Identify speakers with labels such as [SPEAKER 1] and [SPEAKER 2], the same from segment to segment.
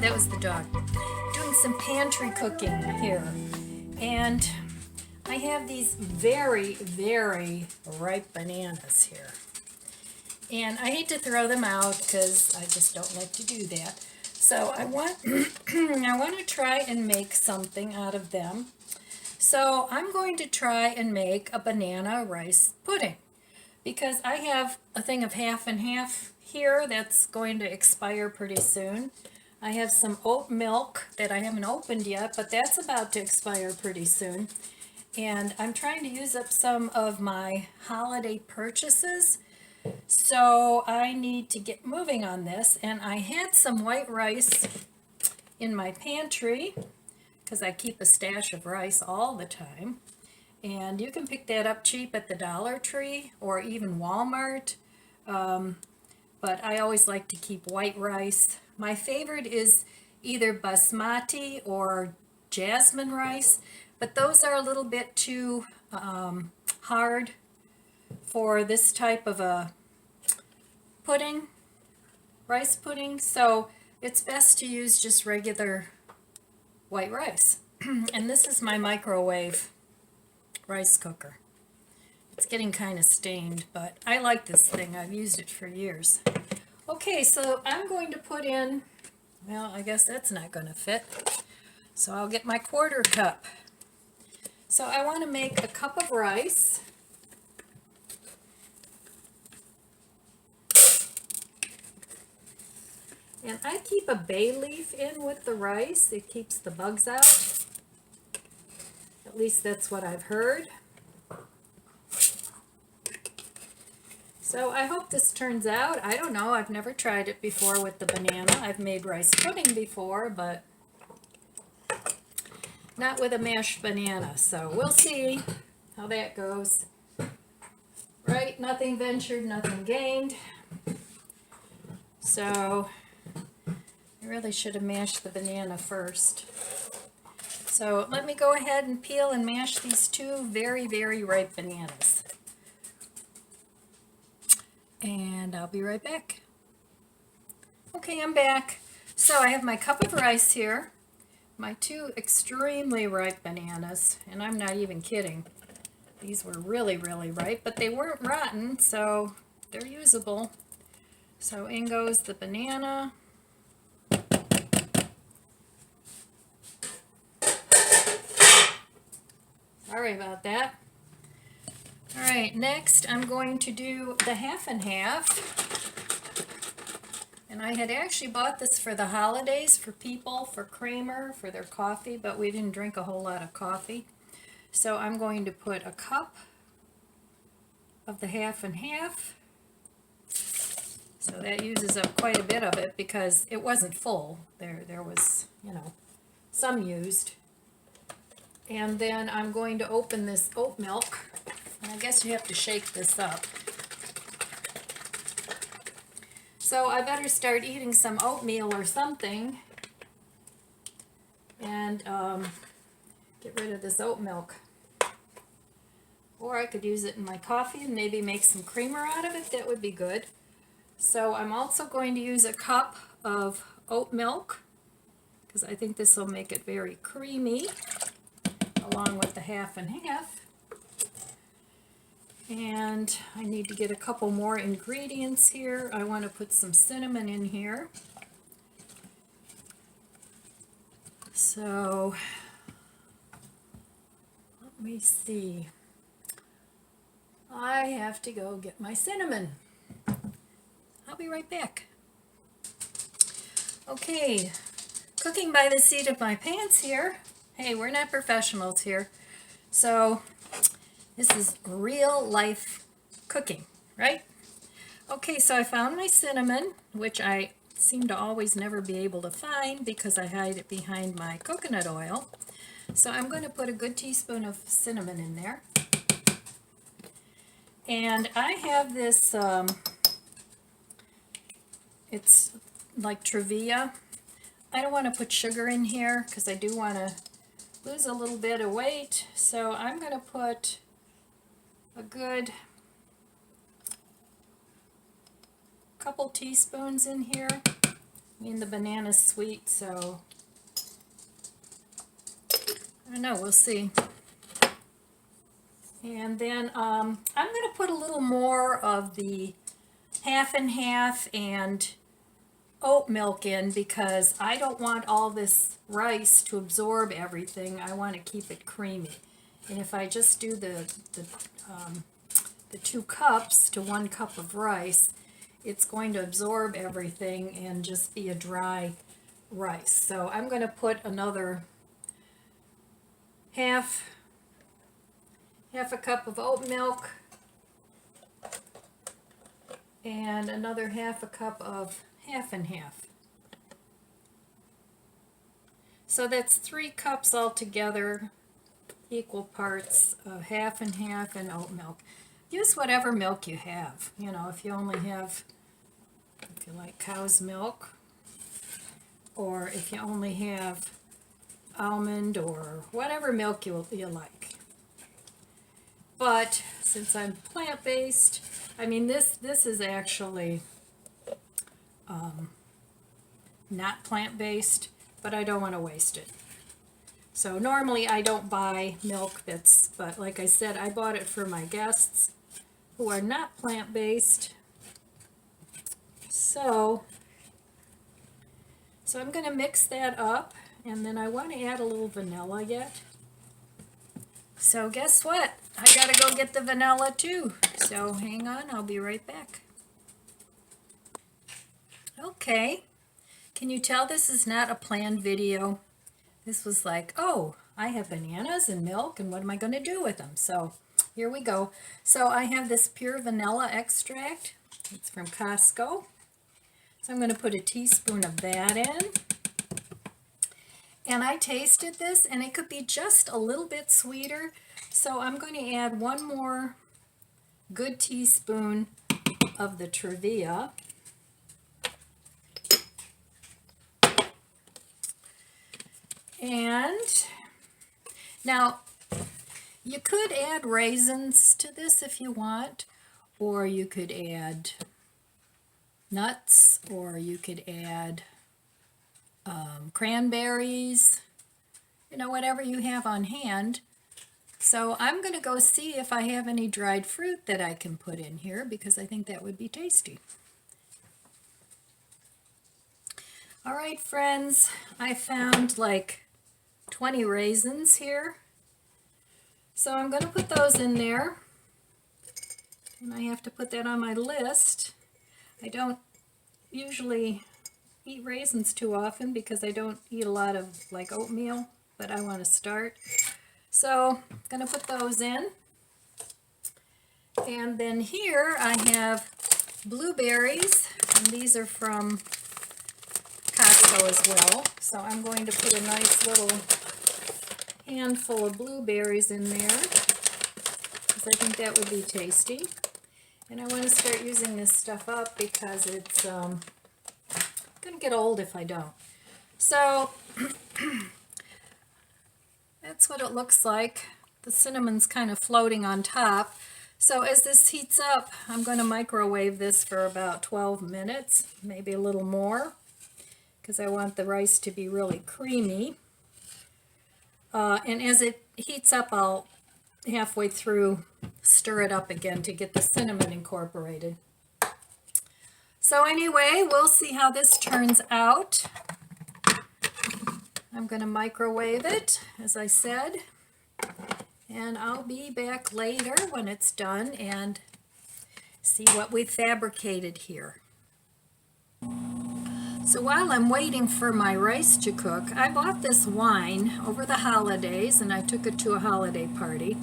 [SPEAKER 1] that was the dog. Doing some pantry cooking here. And I have these very, very ripe bananas here. And I hate to throw them out because I just don't like to do that. So I want to try and make something out of them. So I'm going to try and make a banana rice pudding because I have a thing of half and half here that's going to expire pretty soon. I have some oat milk that I haven't opened yet, but that's about to expire pretty soon. And I'm trying to use up some of my holiday purchases. So I need to get moving on this. And I had some white rice in my pantry because I keep a stash of rice all the time. And you can pick that up cheap at the Dollar Tree or even Walmart. But I always like to keep white rice. My favorite is either basmati or jasmine rice, but those are a little bit too hard for this type of a pudding, rice pudding, so it's best to use just regular white rice. And this is my microwave rice cooker. It's getting kind of stained, but I like this thing. I've used it for years. Okay, so I'm going to put in, well, I guess that's not going to fit. So I'll get my quarter cup. So I want to make a cup of rice. And I keep a bay leaf in with the rice. It keeps the bugs out. At least that's what I've heard. So I hope this turns out. I don't know. I've never tried it before with the banana. I've made rice pudding before, but not with a mashed banana. So we'll see how that goes. Right? Nothing ventured, nothing gained. So I really should have mashed the banana first. So let me go ahead and peel and mash these two very, very ripe bananas. And I'll be right back. Okay, I'm back. So I have my cup of rice here, my two extremely ripe bananas, and I'm not even kidding. These were really, really ripe, but they weren't rotten, so they're usable. So in goes the banana. Sorry about that. All right, next I'm going to do the half and half. And I had actually bought this for the holidays for people, for creamer, for their coffee, but we didn't drink a whole lot of coffee. So I'm going to put a cup of the half and half. So that uses up quite a bit of it because it wasn't full. There was, some used. And then I'm going to open this oat milk. And I guess you have to shake this up. So I better start eating some oatmeal or something and get rid of this oat milk. Or I could use it in my coffee and maybe make some creamer out of it. That would be good. So I'm also going to use a cup of oat milk because I think this will make it very creamy along with the half and half. And I need to get a couple more ingredients here. I want to put some cinnamon in here. So let me see. I have to go get my cinnamon. I'll be right back. Okay, cooking by the seat of my pants here. Hey, we're not professionals here. So this is real life cooking, right? Okay, so I found my cinnamon, which I seem to always never be able to find because I hide it behind my coconut oil. So I'm going to put a good teaspoon of cinnamon in there. And I have this, it's like Trevia. I don't want to put sugar in here because I do want to lose a little bit of weight. So I'm going to put a good couple teaspoons in here. I mean, the banana's sweet, so I don't know, we'll see. And then I'm going to put a little more of the half and half and oat milk in because I don't want all this rice to absorb everything. I want to keep it creamy. And if I just do the 2 cups to 1 cup of rice, it's going to absorb everything and just be a dry rice. So I'm going to put another half a cup of oat milk and another half a cup of half and half. So that's 3 cups altogether, equal parts of half and half and oat milk. Use whatever milk you have. You know, if you only have, if you like cow's milk, or if you only have almond or whatever milk you like. But since I'm plant-based, I mean this is actually not plant-based, but I don't want to waste it. So normally I don't buy milk but like I said, I bought it for my guests who are not plant-based. So I'm going to mix that up, and then I want to add a little vanilla yet. So guess what? I gotta go get the vanilla too. So hang on, I'll be right back. Okay, can you tell this is not a planned video? This was like, oh, I have bananas and milk, and what am I going to do with them? So here we go. So I have this pure vanilla extract. It's from Costco. So I'm going to put a teaspoon of that in. And I tasted this, and it could be just a little bit sweeter. So I'm going to add 1 more good teaspoon of the Trevia. And now you could add raisins to this if you want, or you could add nuts, or you could add cranberries, you know, whatever you have on hand. So I'm going to go see if I have any dried fruit that I can put in here, because I think that would be tasty. All right, friends, I found like 20 raisins here. So I'm going to put those in there. And I have to put that on my list. I don't usually eat raisins too often because I don't eat a lot of like oatmeal, but I want to start. So I'm going to put those in. And then here I have blueberries, and these are from Costco as well. So I'm going to put a nice little handful of blueberries in there, because I think that would be tasty. And I want to start using this stuff up because it's going to get old if I don't. So that's what it looks like. The cinnamon's kind of floating on top. So as this heats up, I'm going to microwave this for about 12 minutes, maybe a little more, because I want the rice to be really creamy. And as it heats up, I'll halfway through stir it up again to get the cinnamon incorporated. So anyway, we'll see how this turns out. I'm going to microwave it, as I said, and I'll be back later when it's done and see what we fabricated here. So while I'm waiting for my rice to cook, I bought this wine over the holidays, and I took it to a holiday party.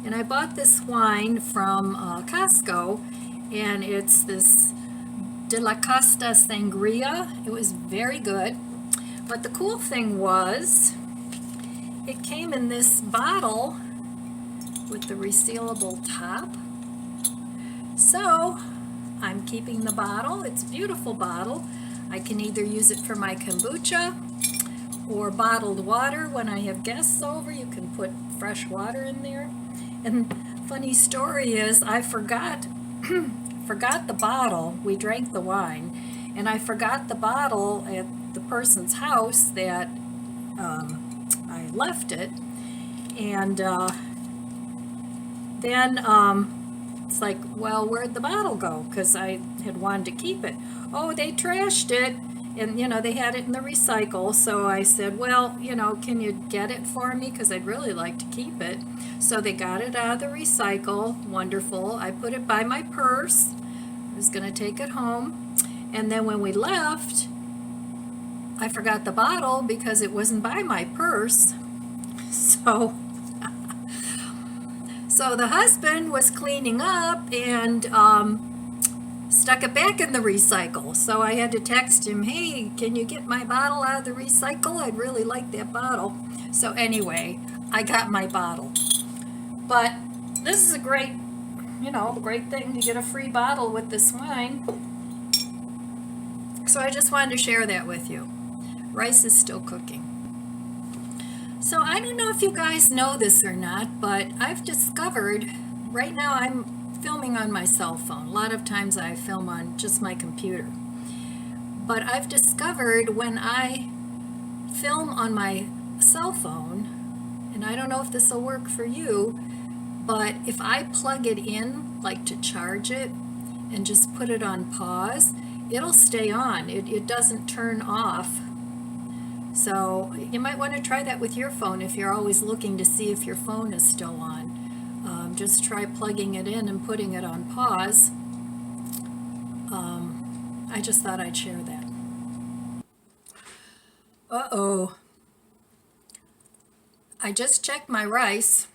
[SPEAKER 1] And I bought this wine from Costco, and it's this De La Costa Sangria. It was very good. But the cool thing was, it came in this bottle with the resealable top. So I'm keeping the bottle. It's a beautiful bottle. I can either use it for my kombucha or bottled water. When I have guests over, you can put fresh water in there. And funny story is, I forgot forgot the bottle. We drank the wine, and I forgot the bottle at the person's house that I left it. And then it's like, well, where'd the bottle go? Because I had wanted to keep it. Oh, they trashed it. And, you know, they had it in the recycle. So I said, well, you know, can you get it for me? Because I'd really like to keep it. So they got it out of the recycle. Wonderful. I put it by my purse. I was going to take it home. And then when we left, I forgot the bottle because it wasn't by my purse. So the husband was cleaning up and stuck it back in the recycle. So I had to text him, hey, can you get my bottle out of the recycle? I'd really like that bottle. So anyway, I got my bottle. But this is a great, you know, great thing to get a free bottle with this wine. So I just wanted to share that with you. Rice is still cooking. So I don't know if you guys know this or not, but I've discovered, right now I'm filming on my cell phone. A lot of times I film on just my computer. But I've discovered when I film on my cell phone, and I don't know if this will work for you, but if I plug it in, like to charge it, and just put it on pause, it'll stay on. It doesn't turn off. So you might want to try that with your phone if you're always looking to see if your phone is still on. Just try plugging it in and putting it on pause. I just thought I'd share that. Uh-oh. I just checked my rice,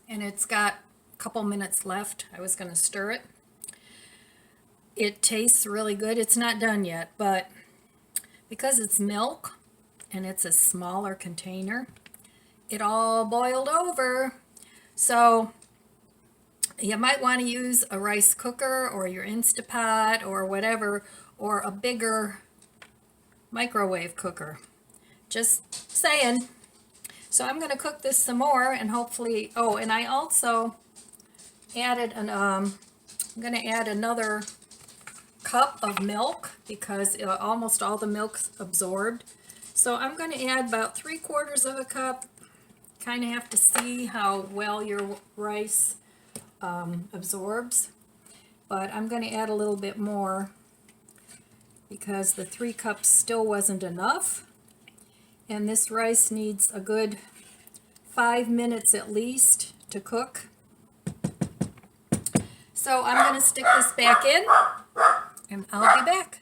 [SPEAKER 1] and it's got a couple minutes left. I was going to stir it. It tastes really good. It's not done yet, but because it's milk and it's a smaller container, it all boiled over. So you might want to use a rice cooker or your Instapot or whatever, or a bigger microwave cooker. Just saying. So I'm going to cook this some more, and hopefully, oh, and I also added an, I'm going to add another cup of milk because almost all the milk's absorbed. So I'm going to add about 3/4 of a cup. Kind of have to see how well your rice absorbs, but I'm going to add a little bit more because the 3 cups still wasn't enough, and this rice needs a good 5 minutes at least to cook. So I'm going to stick this back in, and I'll be back.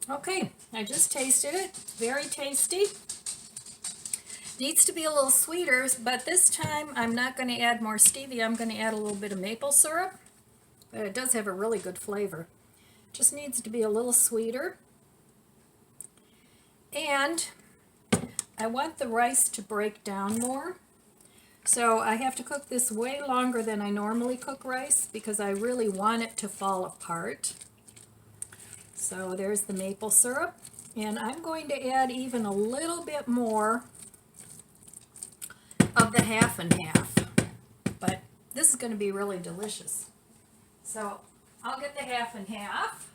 [SPEAKER 1] Okay, I just tasted it. Very tasty. Needs to be a little sweeter, but this time I'm not going to add more stevia. I'm going to add a little bit of maple syrup, but it does have a really good flavor. Just needs to be a little sweeter. And I want the rice to break down more. So I have to cook this way longer than I normally cook rice because I really want it to fall apart. So there's the maple syrup. And I'm going to add even a little bit more of the half and half. But this is going to be really delicious. So I'll get the half and half.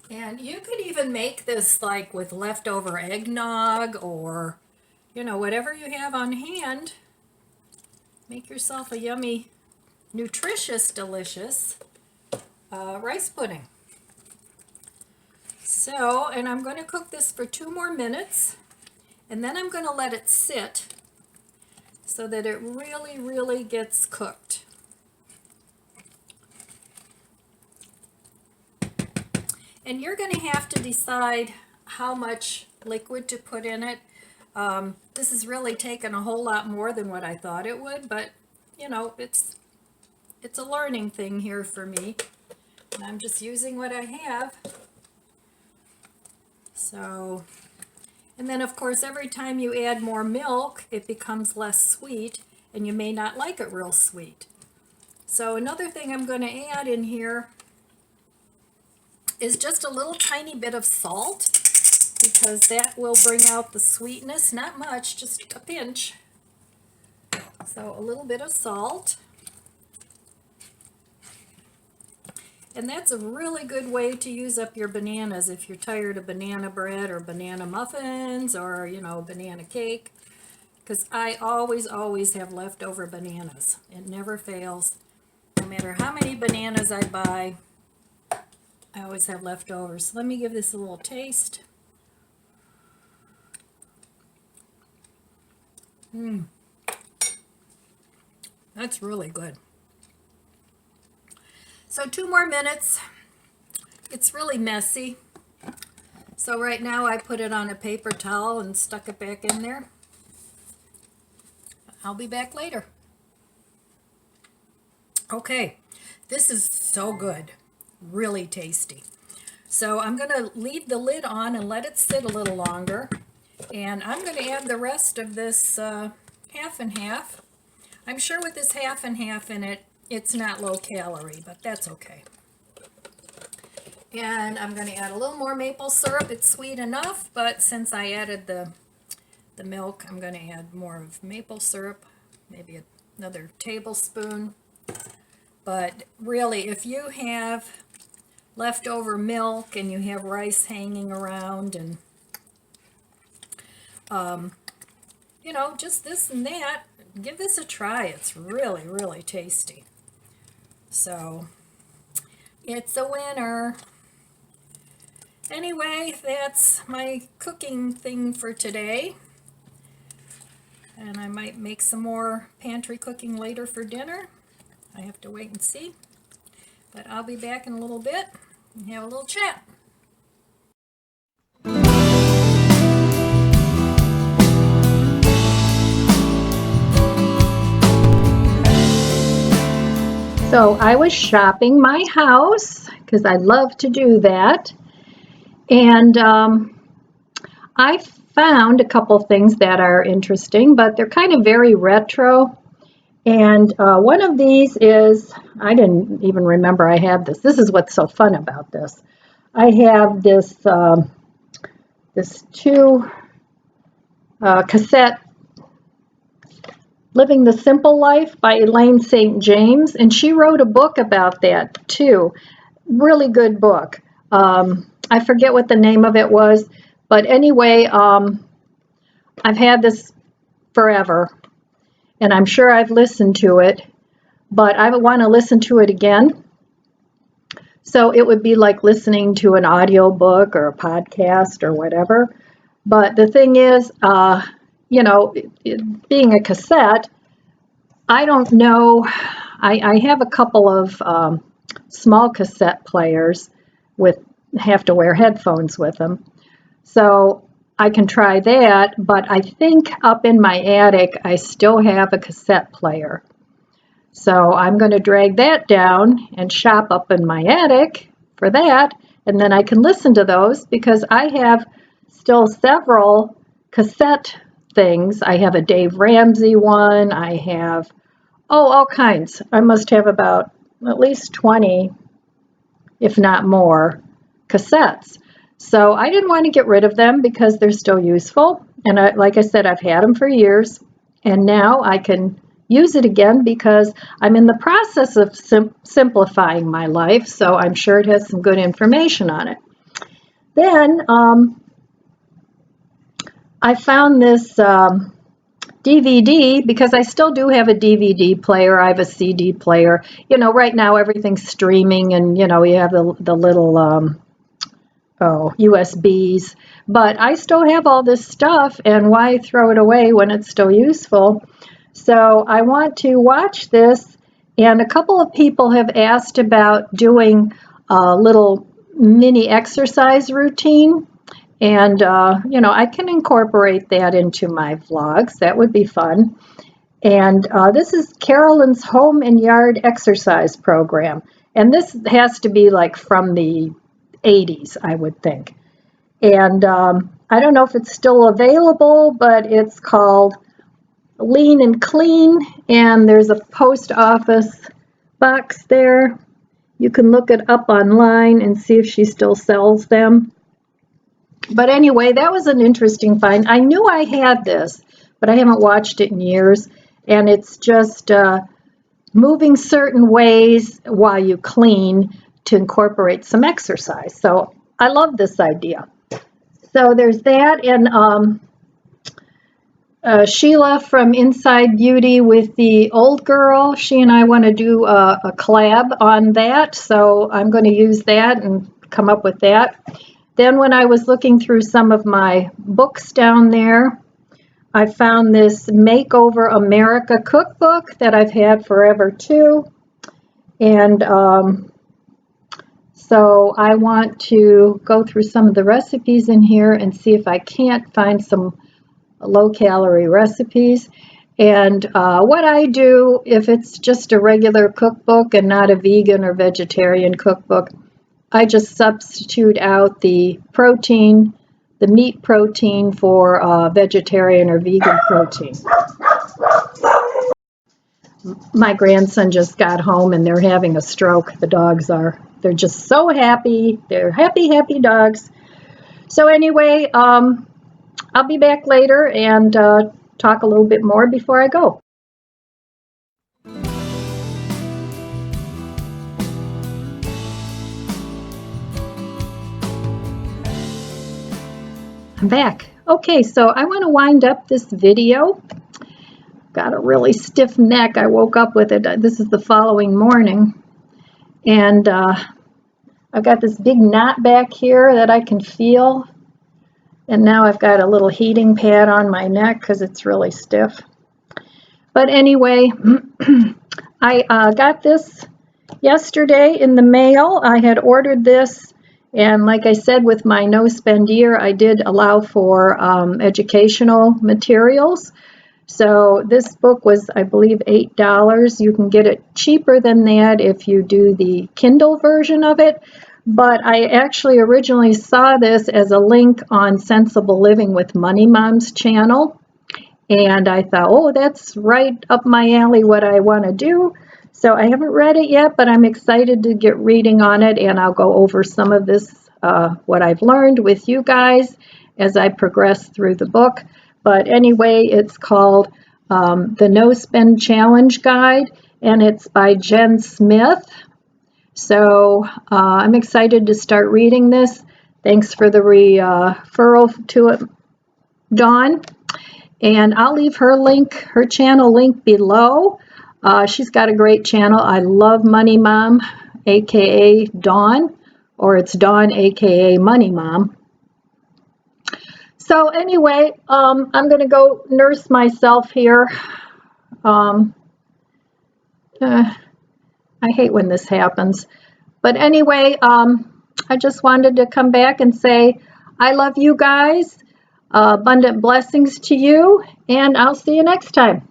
[SPEAKER 1] And you could even make this like with leftover eggnog or, you know, whatever you have on hand. Make yourself a yummy, nutritious, delicious rice pudding. So, and I'm going to cook this for 2 more minutes, and then I'm going to let it sit so that it really, really gets cooked. And you're going to have to decide how much liquid to put in it. This has really taken a whole lot more than what I thought it would, but you know, it's a learning thing here for me. And I'm just using what I have. So, and then of course every time you add more milk, it becomes less sweet, and you may not like it real sweet. So another thing I'm going to add in here is just a little tiny bit of salt, because that will bring out the sweetness. Not much, just a pinch. So a little bit of salt. And that's a really good way to use up your bananas if you're tired of banana bread or banana muffins or, you know, banana cake. Because I always have leftover bananas. It never fails. No matter how many bananas I buy, I always have leftovers. So let me give this a little taste. That's really good. So 2 more minutes. It's really messy. So right now I put it on a paper towel and stuck it back in there. I'll be back later. Okay, this is so good. Really tasty. So I'm going to leave the lid on and let it sit a little longer. And I'm going to add the rest of this half and half. I'm sure with this half and half in it, it's not low calorie, but that's okay. And I'm going to add a little more maple syrup. It's sweet enough, but since I added the milk, I'm going to add more of maple syrup, maybe another tablespoon. But really, if you have leftover milk and you have rice hanging around and, you know, just this and that, give this a try. It's really, really tasty. So, it's a winner. Anyway, that's my cooking thing for today. And I might make some more pantry cooking later for dinner. I have to wait and see. But I'll be back in a little bit and have a little chat. So I was shopping my house because I love to do that. And I found a couple things that are interesting, but they're kind of very retro. And one of these is, I didn't even remember I had this. This is what's so fun about this. I have this this 2 cassette, Living the Simple Life by Elaine St. James, and she wrote a book about that too. Really good book. I forget what the name of it was, but anyway, I've had this forever, and I'm sure I've listened to it, but I want to listen to it again. So it would be like listening to an audio book or a podcast or whatever. But the thing is, you know, being a cassette, I don't know. I have a couple of small cassette players with have to wear headphones with them. So I can try that, but I think up in my attic I still have a cassette player. So I'm going to drag that down and shop up in my attic for that, and then I can listen to those because I have still several cassette things. I have a Dave Ramsey one. I have, all kinds. I must have about at least 20, if not more, cassettes. So I didn't want to get rid of them because they're still useful. And like I said, I've had them for years. And now I can use it again because I'm in the process of simplifying my life. So I'm sure it has some good information on it. Then I found this DVD because I still do have a DVD player. I have a CD player. You know, right now everything's streaming and, you know, you have the little USBs. But I still have all this stuff, and why throw it away when it's still useful? So I want to watch this, and a couple of people have asked about doing a little mini exercise routine. And, you know, I can incorporate that into my vlogs. That would be fun. And this is Carolyn's Home and Yard Exercise Program. And this has to be like from the 80s, I would think. And I don't know if it's still available, but it's called Lean and Clean. And there's a post office box there. You can look it up online and see if she still sells them. But anyway, that was an interesting find. I knew I had this, but I haven't watched it in years. And it's just moving certain ways while you clean to incorporate some exercise. So I love this idea. So there's that, and Sheila from Inside Beauty with the old girl, she and I want to do a collab on that, so I'm going to use that and come up with that. Then when I was looking through some of my books down there, I found this Makeover America cookbook that I've had forever too, and so I want to go through some of the recipes in here and see if I can't find some low-calorie recipes. And what I do, if it's just a regular cookbook and not a vegan or vegetarian cookbook, I just substitute out the protein, the meat protein, for vegetarian or vegan protein. My grandson just got home and they're having a stroke. The dogs are. They're just so happy. They're happy, happy dogs. So anyway, I'll be back later and talk a little bit more before I go. I'm back. Okay, so I want to wind up this video. Got a really stiff neck. I woke up with it. This is the following morning. And I've got this big knot back here that I can feel. And now I've got a little heating pad on my neck because it's really stiff. But anyway, I got this yesterday in the mail. I had ordered this, and like I said, with my no spend year, I did allow for educational materials. So this book was, I believe, $8. You can get it cheaper than that if you do the Kindle version of it. But I actually originally saw this as a link on Sensible Living with Money Mom's channel. And I thought, oh, that's right up my alley, what I want to do. So I haven't read it yet, but I'm excited to get reading on it. And I'll go over some of this, what I've learned with you guys as I progress through the book. But anyway, it's called The No Spend Challenge Guide, and it's by Jen Smith. So I'm excited to start reading this. Thanks for the referral to it, Dawn. And I'll leave her channel link below. She's got a great channel. I love Money Mom, aka Dawn, or it's Dawn, aka Money Mom. So anyway, I'm going to go nurse myself here. I hate when this happens. But anyway, I just wanted to come back and say I love you guys. Abundant blessings to you, and I'll see you next time.